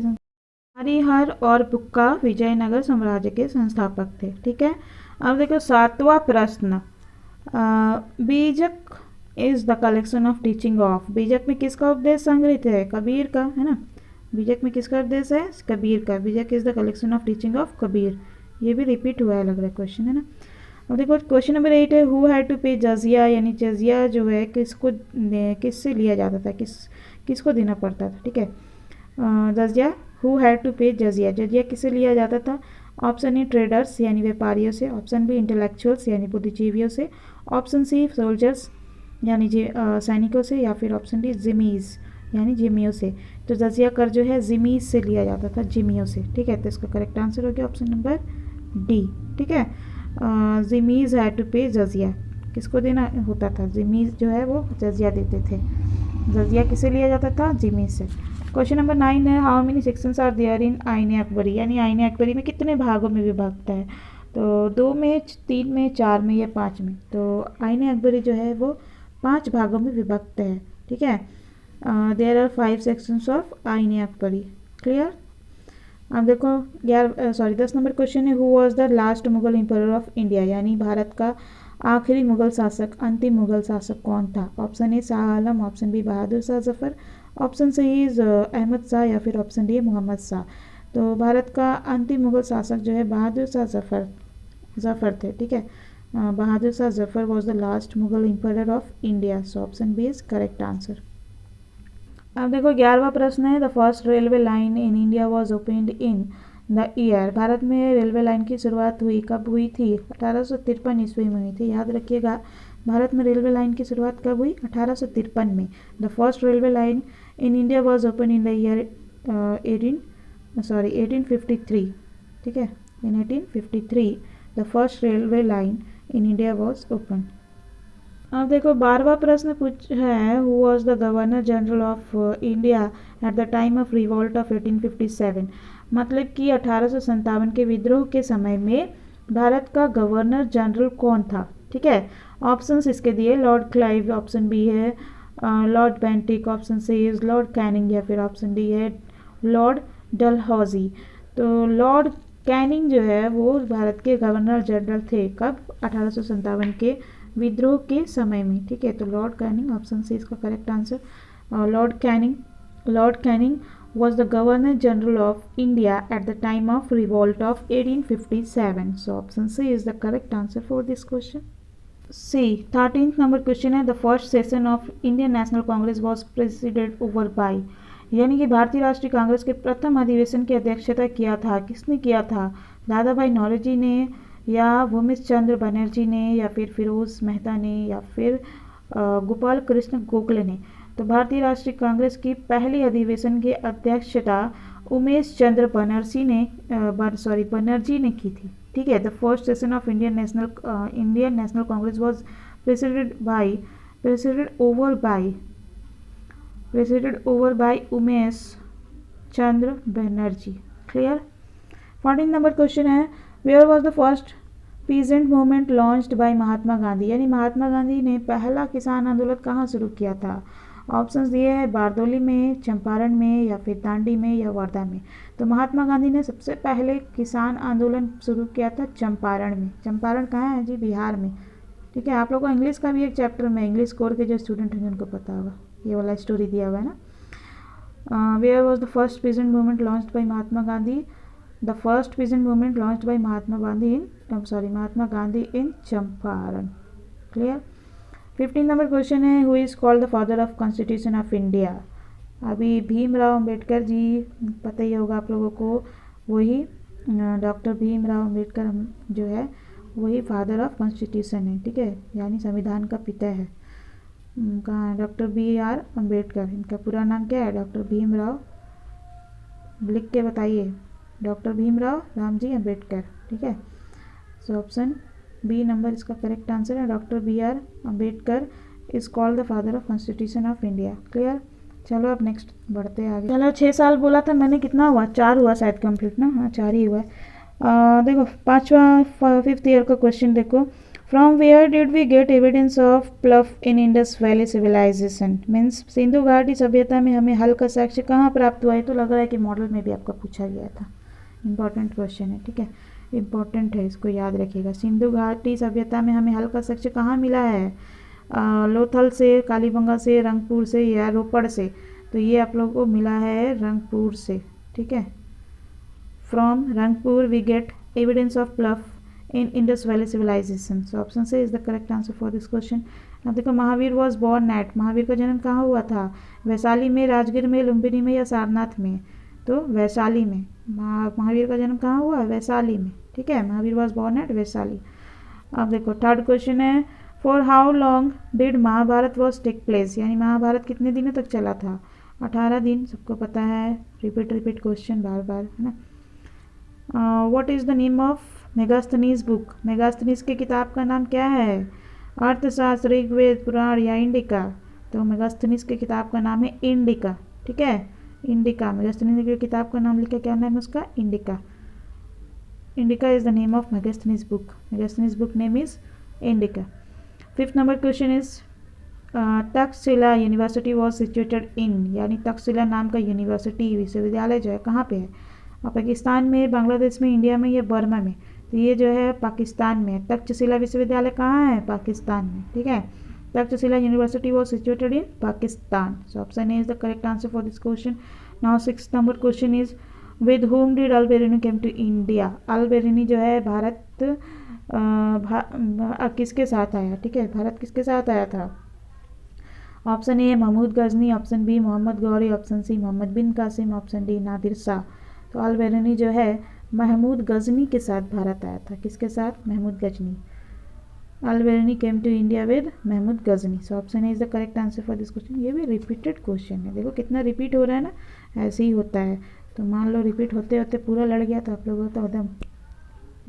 हरिहर और बुक्का विजयनगर साम्राज्य के संस्थापक थे, ठीक है। अब देखो 7वां प्रश्न, बीजक is the collection of teaching of, बीजक में किसका उपदेश संग्रहित है? कबीर का, है ना। बीजक में किसका उपदेश है? कबीर का। बीजक is the collection of teaching of Kabir. ये भी रिपीट हुआ है लग रहा है क्वेश्चन, है ना। अब देखो क्वेश्चन नंबर 8 है, हु हैड टू पे जजिया, यानी जजिया जो है किससे लिया जाता था, किसको देना पड़ता था, ठीक है। जजिया, हु हैड टू पे जजिया, जजिया किससे लिया जाता था। ऑप्शन ए ट्रेडर्स यानी व्यापारियों से, ऑप्शन बी इंटेलेक्चुअल्स यानी बुद्धिजीवियों से, ऑप्शन सी सोल्जर्स यानी सैनिकों से, या फिर ऑप्शन डी जिमीज यानी जिमियों से। तो जजिया कर जो है जिमीज से लिया जाता था, जिमियों से, ठीक है। तो इसका करेक्ट आंसर हो गया ऑप्शन नंबर डी, ठीक है। जिमीज हैड टू पे जजिया, किसको देना होता था, जिमीज जो है वो जजिया देते थे। जजिया किसे लिया जाता था, जिमीज से। क्वेश्चन नंबर 9 है, how many sections are there in Ain Akbari, यानी आईन अकबरी में कितने भागों में विभक्त है। तो 2 में, 3 में, 4 में या 5 में। तो आईन अकबरी जो है वो 5 भागों में विभक्त है, ठीक है। देयर आर 5 सेक्शंस ऑफ आईन अकबरी, क्लियर। अब देखो 10 नंबर क्वेश्चन है, who was the last Mughal emperor of India, यानी भारत का आखिरी मुगल शासक, अंतिम मुगल शासक कौन था। Option A Shah Alam, option B Bahadur Shah Zafar, option C is Ahmad Shah, या फिर ऑप्शन डी मोहम्मद शाह। तो भारत का अंतिम मुगल शासक जो है बहादुर शाह जफर थे, ठीक है। Bahadur Shah Zafar was the last Mughal emperor of India, so option B is correct answer. अब देखो 11वां प्रश्न है, the first railway line in India was opened in the year, Bharat में रेलवे लाइन की शुरुआत कब हुई थी। 1853 ईस्वी में हुई थी, याद रखिएगा। भारत में रेलवे लाइन की शुरुआत कब हुई, 1853 में। The first railway line in India was open in the year 1853, ठीक है। इन 1853 the first railway line in India was open. अब देखो 12वां प्रश्न है, who was the governor general of India at the time of revolt of 1857, मतलब कि 1857 के विद्रोह के समय में भारत का गवर्नर जनरल कौन था, ठीक है। ऑप्शंस इसके दिए, लॉर्ड क्लाइव ऑप्शन बी है, Lord Bentinck option C is Lord Canning, या फिर ऑप्शन डी है लॉर्ड डलहौजी। तो लॉर्ड कैनिंग जो है वो भारत के गवर्नर जनरल थे, कब, 1857 के विद्रोह के समय में, ठीक है। तो लॉर्ड कैनिंग, ऑप्शन सी इसका correct answer. Lord Canning was the Governor General of India at the time of revolt of 1857. So option C is the correct answer for this question. C, 13th number question है, the first session of Indian National Congress was presided over by, यानी कि भारतीय राष्ट्रीय कांग्रेस के प्रथम अधिवेशन की अध्यक्षता किसने किया था। दादा भाई नौरोजी ने, या भूमिश चंद्र बनर्जी ने, या फिर फिरोज मेहता ने, या फिर गोपाल कृष्ण गोखले ने। तो भारतीय राष्ट्रीय कांग्रेस की पहली अधिवेशन की अध्यक्षता उमेश चंद्र बनर्जी ने की थी, ठीक है। The first session of Indian National Congress was presided over by Umesh Chandra Banerjee, clear. 14 number question है, where was the first peasant movement launched by Mahatma Gandhi, यानी महात्मा गांधी ने पहला किसान आंदोलन कहाँ शुरू किया था। ऑप्शंस दिए हैं, बारदोली में, चंपारण में, या फिर दांडी में, या वर्धा में। तो महात्मा गांधी ने सबसे पहले किसान आंदोलन शुरू किया था चंपारण में। चंपारण कहाँ है जी, बिहार में, ठीक है। आप लोगों को इंग्लिश का भी एक चैप्टर में, इंग्लिश कोर के जो स्टूडेंट हैं उनको पता होगा, ये वाला स्टोरी दिया हुआ है ना। Where was the first peasant movement launched by Mahatma Gandhi, the first peasant movement launched by Mahatma Gandhi in Champaran, clear. 15 number question है, who is called the father of constitution of India. अभी भीमराव अंबेडकर जी, पता ही होगा आप लोगों को, वही डॉक्टर भीमराव अंबेडकर जो है वही फादर ऑफ कॉन्स्टिट्यूशन है, ठीक है, यानी संविधान का पिता है। कहाँ, डॉक्टर BR अंबेडकर, इनका पूरा नाम क्या है, डॉक्टर भीमराव, लिख के बताइए, डॉक्टर भीमराव रामजी अंबेडकर, ठीक है। सो ऑप्शन बी नंबर इसका करेक्ट आंसर है, doctor BR Ambedkar is called the father of constitution of India, clear. चलो अब नेक्स्ट बढ़ते हैं आगे। चलो 6 साल बोला था मैंने, कितना हुआ, 4 हुआ शायद कंप्लीट ना, हाँ 4 ही हुआ है। देखो 5th ईयर का क्वेश्चन देखो, from where did we get evidence of plough in Indus valley civilisation, means Sindhu घाटी सभ्यता में हमें हल का साक्ष्य कहाँ प्राप्त हुआ है। तो लग रहा है कि मॉडल में भी आपका पूछा गया था, इंपॉर्टेंट क्वेश्चन है, ठीक है, इम्पॉर्टेंट है, इसको याद रखिएगा। सिंधु घाटी सभ्यता में हमें हल का साक्ष्य कहाँ मिला है, लोथल से, कालीबंगा से, रंगपुर से, या रोपड़ से। तो ये आप लोगों को मिला है रंगपुर से, ठीक है। From Rangpur we get evidence of plough in Indus valley civilisation. So option C is the correct answer for this question. अब देखो Mahavir was born at, Mahavir का जन्म कहाँ हुआ था? वैशाली में, राजगीर में, लुम्बिनी में या सारनाथ में? तो वैशाली में। महावीर का जन्म कहाँ हुआ? वैशाली में। ठीक है, Mahavir was born at Vaishali. अब देखो थर्ड क्वेश्चन है, for how long did Mahabharata was take place, यानी महाभारत कितने दिनों तक चला था? 18 दिन, सबको पता है, रिपीट क्वेश्चन बार बार, है ना। What is the name of Megasthenes book, Megasthenes की किताब का नाम क्या है? अर्थशास्त्र, ऋग्वेद, पुराण या इंडिका? तो मेगास्थनीज की किताब का नाम है इंडिका। ठीक है, इंडिका, मेगास्थनीज की किताब का नाम लिखा, क्या नाम है उसका? Indica. Indica is the name of Megasthenes book, Megasthenes book name is indica. Fifth number question is Takshashila university was situated इन, यानी तक्षशिला नाम का यूनिवर्सिटी, विश्वविद्यालय जो है कहाँ पे है? पाकिस्तान में, बांग्लादेश में, इंडिया में या बर्मा में? तो ये जो है पाकिस्तान में है। तक्षशिला विश्वविद्यालय कहाँ है? पाकिस्तान में। ठीक है, Takshashila university was situated in Pakistan. So option A is the correct answer for this question. Now sixth number question is with whom did Al-Biruni came to India, Al-Biruni जो है भारत किसके साथ आया? ठीक है, भारत किसके साथ आया था? Option A Mahmud Ghazni, option B Mohammad Ghori, option C Mohammad bin Qasim, option D Nadir Shah. तो अल-बेरूनी जो है महमूद गजनी के साथ भारत आया था। किसके साथ? Mahmud Ghazni. Al-Biruni came to India with Mahmud Ghazni. So option A is the correct answer for this question. ये भी रिपीटेड क्वेश्चन है, देखो कितना रिपीट हो रहा है ना, ऐसे ही होता है। तो मान लो रिपीट होते होते पूरा लड़ गया तो आप लोगों का एकदम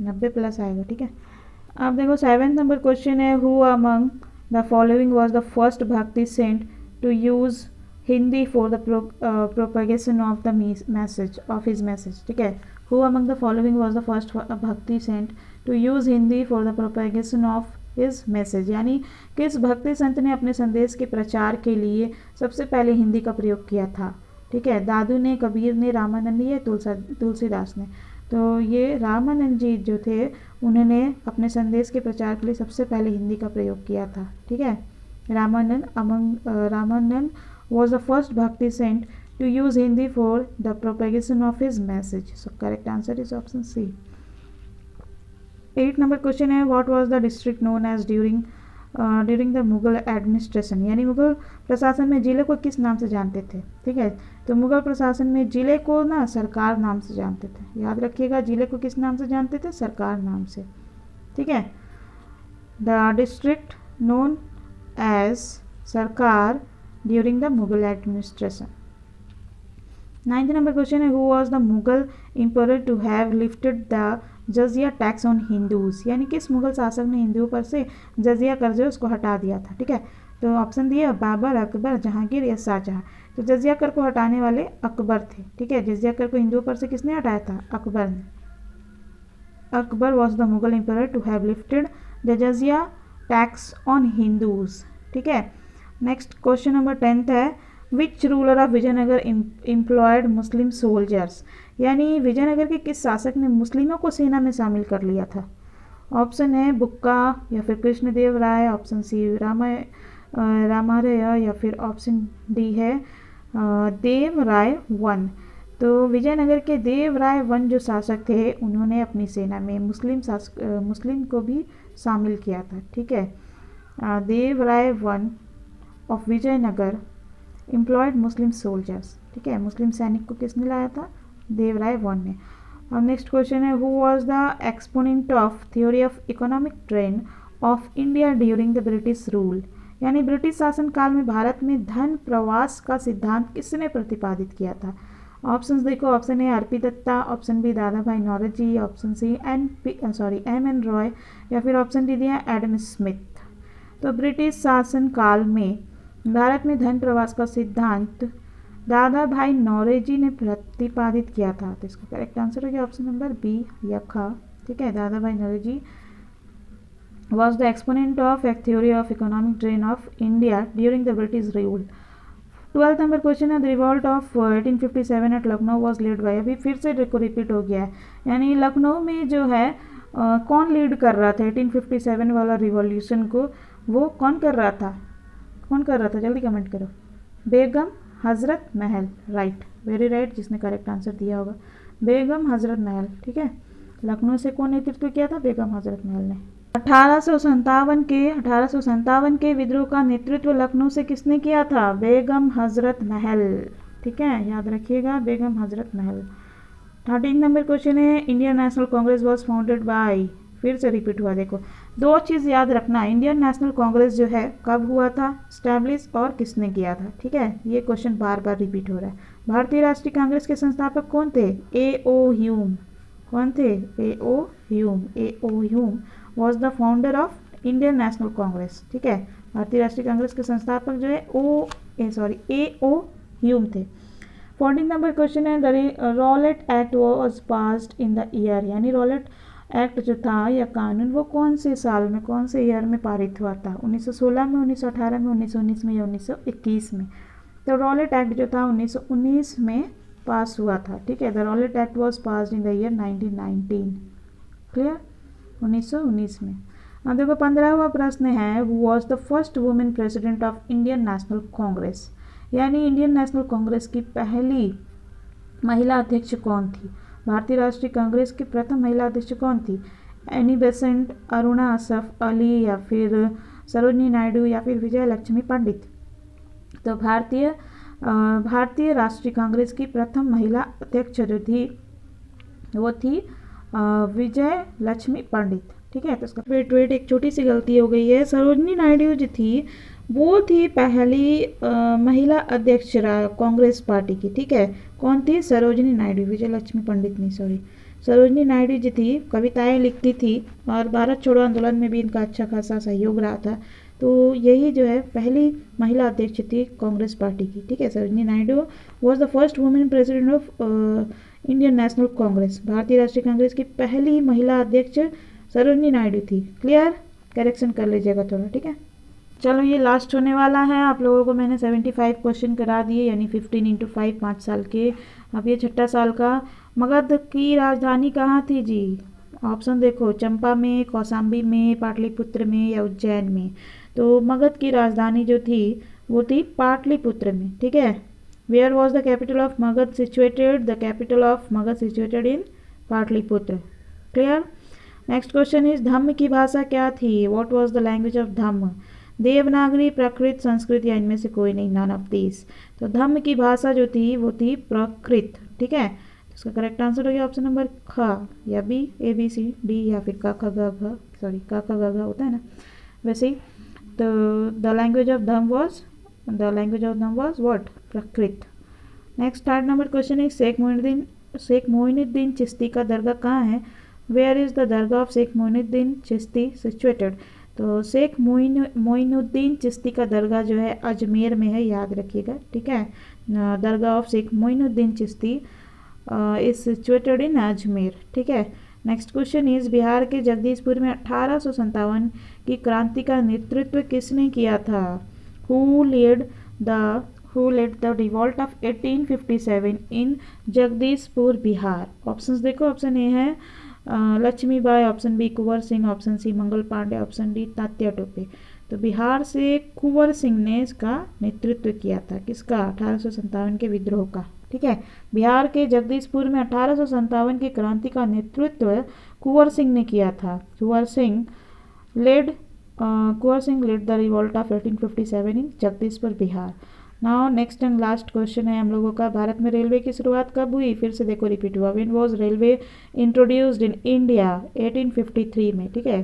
90+ आएगा। ठीक है, अब देखो सेवेंथ नंबर क्वेश्चन है, who among the following was the first bhakti saint to use Hindi for the propagation of the message of his message. ठीक है, who among the following was the first bhakti saint to use Hindi for the propagation of his message, यानी किस भक्ति संत ने अपने संदेश के प्रचार के लिए सबसे पहले हिंदी का प्रयोग किया था? ठीक है, दादू ने, कबीर ने, रामानंद या तुलसीदास ने? तो ये रामानंद जी जो थे उन्होंने अपने संदेश के प्रचार के लिए सबसे पहले हिंदी का प्रयोग किया था। ठीक है, Ramanand was the first bhakti saint to use Hindi for the propagation of his message. So correct answer is option C. 8 number question है, what was the district known as during the Mughal administration, यानी मुगल प्रशासन में जिले को किस नाम से जानते थे? ठीक है, तो मुगल प्रशासन में जिले को ना सरकार नाम से जानते थे, याद रखिएगा, जिले को किस नाम से जानते थे? सरकार नाम से। ठीक है, द डिस्ट्रिक्ट नोन एज सरकार during the Mughal administration. 9th number question है, who was the Mughal emperor to have lifted the jizya tax on Hindus, यानी किस मुगल शासक ने हिंदुओं पर से जजिया कर जो उसको हटा दिया था? ठीक है, तो ऑप्शन दिए बाबर, अकबर, जहांगीर या शाहजहां। तो जजिया कर को हटाने वाले अकबर थे। ठीक है, जजिया कर को हिंदुओं पर से किसने हटाया था? अकबर ने। Akbar was the Mughal emperor to have lifted the jizya tax on Hindus. ठीक है, नेक्स्ट क्वेश्चन नंबर 10th है, which ruler of Vijayanagar employed Muslim soldiers, यानी विजयनगर के किस शासक ने मुस्लिमों को सेना में शामिल कर लिया था? ऑप्शन है बुक्का या फिर कृष्णदेव राय, ऑप्शन सी रामारय या फिर ऑप्शन डी है देव राय वन। तो विजयनगर के देव राय वन जो शासक थे उन्होंने अपनी सेना में मुस्लिम को भी शामिल किया था। ठीक है, Dev Raya one of Vijayanagar employed Muslim soldiers. ठीक है, मुस्लिम सैनिक को किसने लाया था? देवराय वन ने। और नेक्स्ट क्वेश्चन है, who was the exponent of theory of economic trend of India during the British rule, यानी ब्रिटिश शासन काल में भारत में धन प्रवास का सिद्धांत किसने प्रतिपादित किया था? ऑप्शंस देखो, option A R P. Dutta, option B Dadabhai Naoroji, option C M N. Roy या फिर ऑप्शन डी दिया एडम स्मिथ। तो ब्रिटिश शासन काल में भारत में धन प्रवास का सिद्धांत दादा भाई नौरोजी ने प्रतिपादित किया था। तो इसका करेक्ट आंसर हो गया ऑप्शन नंबर बी या ख। ठीक है, दादा भाई Naoroji was the exponent of a theory of economic drain of India during the British rule. 12th number question है, the revolt of 1857 at Lucknow was led by, अभी फिर से रिपीट हो गया है, यानी लखनऊ में जो है कौन लीड कर रहा था 1857 वाला रिवॉल्यूशन को? वो कौन कर रहा था? जल्दी कमेंट करो। बेगम हजरत महल, राइट, वेरी राइट, जिसने करेक्ट आंसर दिया होगा बेगम हजरत महल। ठीक है, लखनऊ से कौन नेतृत्व किया था? बेगम हजरत महल ने। 1857 के विद्रोह का नेतृत्व लखनऊ से किसने किया था? बेगम हजरत महल। ठीक है, याद रखिएगा, बेगम हजरत महल। 13 नंबर क्वेश्चन है, Indian National Congress was founded by, फिर से रिपीट हुआ। देखो, दो चीज़ याद रखना, इंडियन नेशनल कांग्रेस जो है कब हुआ था स्टैब्लिश और किसने किया था। ठीक है, ये क्वेश्चन बार बार रिपीट हो रहा है। भारतीय राष्ट्रीय कांग्रेस के संस्थापक कौन थे? A.O. ह्यूम। कौन थे? A.O. Hume. A.O. Hume was the founder of Indian National Congress. ठीक है, भारतीय राष्ट्रीय कांग्रेस के संस्थापक जो है A.O. ह्यूम थे। 14 नंबर क्वेश्चन है, the Rowlatt act was passed in the year, यानी रॉलेट एक्ट जो था या कानून वो कौन से साल में, कौन से ईयर में पारित हुआ था? 1916 में, 1918 में, 1919 में या 1921 में? तो रॉलेट एक्ट जो था 1919 में पास हुआ था। ठीक है, the Rowlatt act was passed in the year 1919। Clear? 1919 में। अब देखो 15वां प्रश्न है, who was the first women president of Indian National Congress, यानी इंडियन नेशनल कांग्रेस की पहली महिला अध्यक्ष कौन थी? भारतीय राष्ट्रीय कांग्रेस की प्रथम महिला अध्यक्ष कौन थी? एनी बेसेंट, अरुणा असफ अली, या फिर सरोजनी नायडू, या फिर विजय लक्ष्मी पंडित? तो भारतीय राष्ट्रीय कांग्रेस की प्रथम महिला अध्यक्ष जो थी वो थी विजय लक्ष्मी पंडित। ठीक है, तो इसका वेट एक छोटी सी गलती हो गई है। सरोजनी नायडू जो थी वो थी पहली महिला अध्यक्ष कांग्रेस पार्टी की। ठीक है, कौन थी? सरोजनी नायडू, विजय लक्ष्मी पंडित नहीं, सॉरी। सरोजनी नायडू जी थी, कविताएं लिखती थी और भारत छोड़ो आंदोलन में भी इनका अच्छा खासा सहयोग रहा था। तो यही जो है पहली महिला अध्यक्ष थी कांग्रेस पार्टी की। ठीक है, Sarojini Naidu was the first women president of Indian National Congress. भारतीय राष्ट्रीय कांग्रेस की पहली महिला अध्यक्ष सरोजनी नायडू थी। क्लियर? करेक्शन कर लीजिएगा थोड़ा। ठीक है, चलो ये लास्ट होने वाला है। आप लोगों को मैंने 75 क्वेश्चन करा दिए, यानी 15 × 5 5 साल के। अब ये 6ठा साल का। मगध की राजधानी कहाँ थी जी? ऑप्शन देखो, चंपा में, कौशाम्बी में, पाटलिपुत्र में या उज्जैन में? तो मगध की राजधानी जो थी वो थी पाटलिपुत्र में। ठीक है, where was the capital of Magadh situated? The capital of Magadh situated in Pataliputra. Clear? Next question is, Dhamma की भाषा क्या थी? What was the language of Dhamma? Devanagari, Prakrit, Sanskrit या इनमें से कोई नहीं, नन ऑफ दिस। तो धम्म की भाषा जो थी वो थी प्राकृत। ठीक है, तो इसका करेक्ट आंसर हो गया ऑप्शन नंबर ख या बी, ABC, D या फिर का ख ग घ, सॉरी का ख ग घ होता है ना वैसे ही। तो the language of Dhamma was what? Prakrit. Next 3rd number question है, शेख मोइनुद्दीन चिश्ती का दरगाह कहाँ है? Where is the dargah of Sheikh Moinuddin Chishti situated? तो शेख मोइनुद्दीन चिश्ती का दरगाह जो है अजमेर में है, याद रखिएगा। ठीक है, dargah of Sheikh Moinuddin Chishti is situated in Ajmer. ठीक है, नेक्स्ट क्वेश्चन इज, बिहार के जगदीशपुर में 1857 की क्रांति का नेतृत्व किसने किया था? Who led the revolt of 1857 in Jagdishpur Bihar? Options देखो, ऑप्शन ए है Lakshmibai, option B Kunwar Singh, option C Mangal Pandey, option D Tatya Tope. तो बिहार से कुंवर सिंह ने इसका नेतृत्व किया था। किसका? 1857 के विद्रोह का। ठीक है, बिहार के जगदीशपुर में 1857 की क्रांति का नेतृत्व कुंवर सिंह ने किया था। Kunwar Singh led the revolt of 1857 in Jagdishpur Bihar. Now next and last question है हम लोगों का, भारत में रेलवे की शुरुआत कब हुई? फिर से देखो रिपीट हुआ। When was railway introduced in India? 1853 में। ठीक है,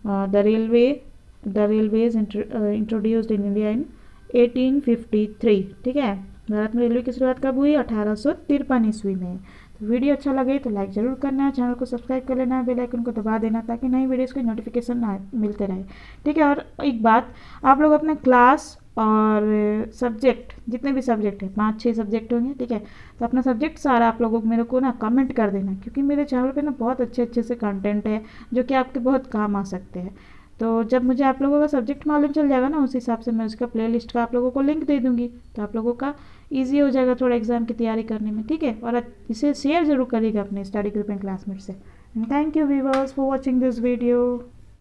the railways introduced in India in 1853। ठीक है, भारत में रेलवे की शुरुआत कब हुई? 1853 ईस्वी में। तो वीडियो अच्छा लगे तो लाइक ज़रूर करना है, चैनल को सब्सक्राइब कर लेना है, बेल आइकन को दबा देना ताकि नई वीडियोस की नोटिफिकेशन मिलते रहे। ठीक है, और एक बात, आप लोग अपने क्लास और सब्जेक्ट, जितने भी सब्जेक्ट हैं, 5-6 सब्जेक्ट होंगे। ठीक है, तो अपना सब्जेक्ट सारा आप लोगों को मेरे को ना कमेंट कर देना, क्योंकि मेरे चैनल पे ना बहुत अच्छे से कंटेंट है जो कि आपके बहुत काम आ सकते हैं। तो जब मुझे आप लोगों का सब्जेक्ट मालूम चल जाएगा ना, उस हिसाब से मैं उसका प्लेलिस्ट का आप लोगों को लिंक दे दूँगी, तो आप लोगों का ईजी हो जाएगा थोड़ा एग्जाम की तैयारी करने में। ठीक है, और इसे शेयर जरूर करिएगा अपने स्टडी ग्रुप एंड क्लासमेट से। Thank you viewers for watching this video.